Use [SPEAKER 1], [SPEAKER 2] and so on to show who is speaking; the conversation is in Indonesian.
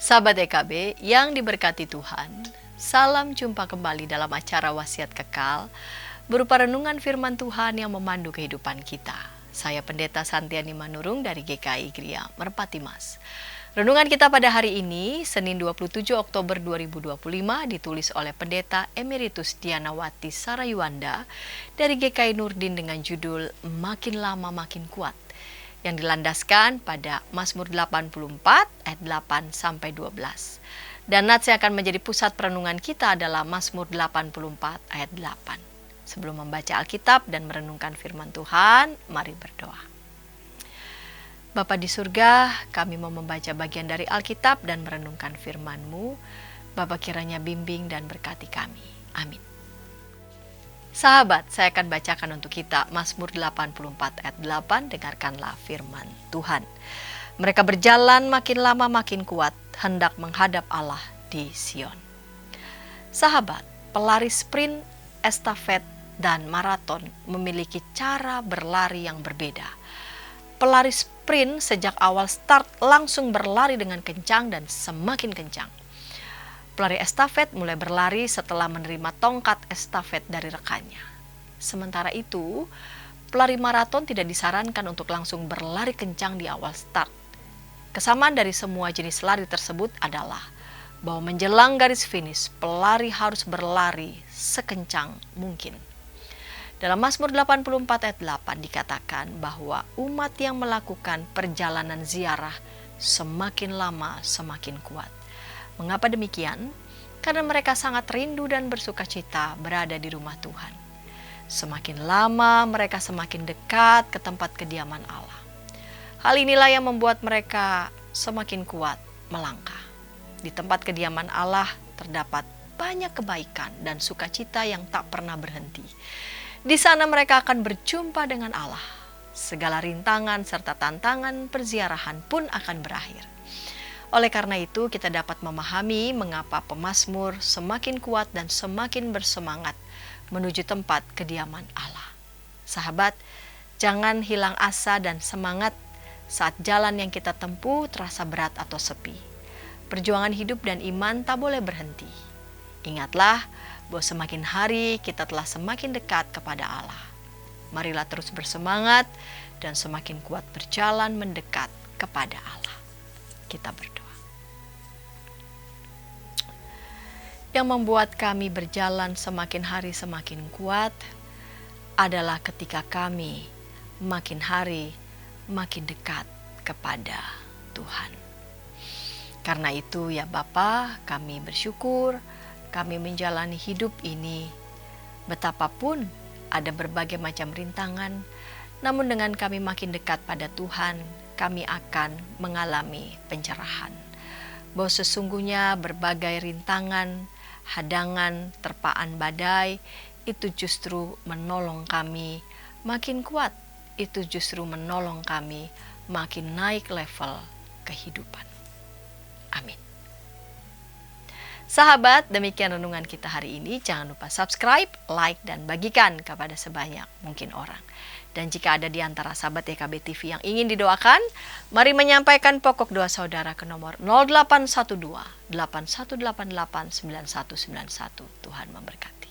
[SPEAKER 1] Sahabat EKB yang diberkati Tuhan, salam jumpa kembali dalam acara Wasiat Kekal, berupa renungan firman Tuhan yang memandu kehidupan kita. Saya Pendeta Santiani Manurung dari GKI Gria Merpati Mas. Renungan kita pada hari ini, Senin 27 Oktober 2025, ditulis oleh Pendeta Emeritus Dianawati Sarayuanda dari GKI Nurdin dengan judul Makin Lama Makin Kuat, yang dilandaskan pada Mazmur 84 ayat 8 sampai 12. Dan nats yang akan menjadi pusat perenungan kita adalah Mazmur 84 ayat 8. Sebelum membaca Alkitab dan merenungkan firman Tuhan, mari berdoa. Bapa di surga, kami mau membaca bagian dari Alkitab dan merenungkan firman-Mu. Bapa kiranya bimbing dan berkati kami. Amin. Sahabat, saya akan bacakan untuk kita Mazmur 84 ayat 8, dengarkanlah firman Tuhan. Mereka berjalan makin lama makin kuat, hendak menghadap Allah di Sion. Sahabat, pelari sprint, estafet, dan maraton memiliki cara berlari yang berbeda. Pelari sprint sejak awal start langsung berlari dengan kencang dan semakin kencang. Pelari estafet mulai berlari setelah menerima tongkat estafet dari rekannya. Sementara itu, pelari maraton tidak disarankan untuk langsung berlari kencang di awal start. Kesamaan dari semua jenis lari tersebut adalah bahwa menjelang garis finish, pelari harus berlari sekencang mungkin. Dalam Mazmur 84 ayat 8 dikatakan bahwa umat yang melakukan perjalanan ziarah semakin lama semakin kuat. Mengapa demikian? Karena mereka sangat rindu dan bersukacita berada di rumah Tuhan. Semakin lama mereka semakin dekat ke tempat kediaman Allah. Hal inilah yang membuat mereka semakin kuat melangkah. Di tempat kediaman Allah terdapat banyak kebaikan dan sukacita yang tak pernah berhenti. Di sana mereka akan berjumpa dengan Allah. Segala rintangan serta tantangan perziarahan pun akan berakhir. Oleh karena itu, kita dapat memahami mengapa pemazmur semakin kuat dan semakin bersemangat menuju tempat kediaman Allah. Sahabat, jangan hilang asa dan semangat saat jalan yang kita tempuh terasa berat atau sepi. Perjuangan hidup dan iman tak boleh berhenti. Ingatlah bahwa semakin hari kita telah semakin dekat kepada Allah. Marilah terus bersemangat dan semakin kuat berjalan mendekat kepada Allah. Kita berdoa. Yang membuat kami berjalan semakin hari semakin kuat adalah ketika kami makin hari makin dekat kepada Tuhan. Karena itu ya Bapa, kami bersyukur kami menjalani hidup ini. Betapapun ada berbagai macam rintangan, namun dengan kami makin dekat pada Tuhan, kami akan mengalami pencerahan. Bahwa sesungguhnya berbagai rintangan, hadangan, terpaan badai, itu justru menolong kami makin kuat. Itu justru menolong kami makin naik level kehidupan. Amin. Sahabat, demikian renungan kita hari ini. Jangan lupa subscribe, like, dan bagikan kepada sebanyak mungkin orang. Dan jika ada di antara sahabat EKB TV yang ingin didoakan, mari menyampaikan pokok doa saudara ke nomor 0812 8188 9191. Tuhan memberkati.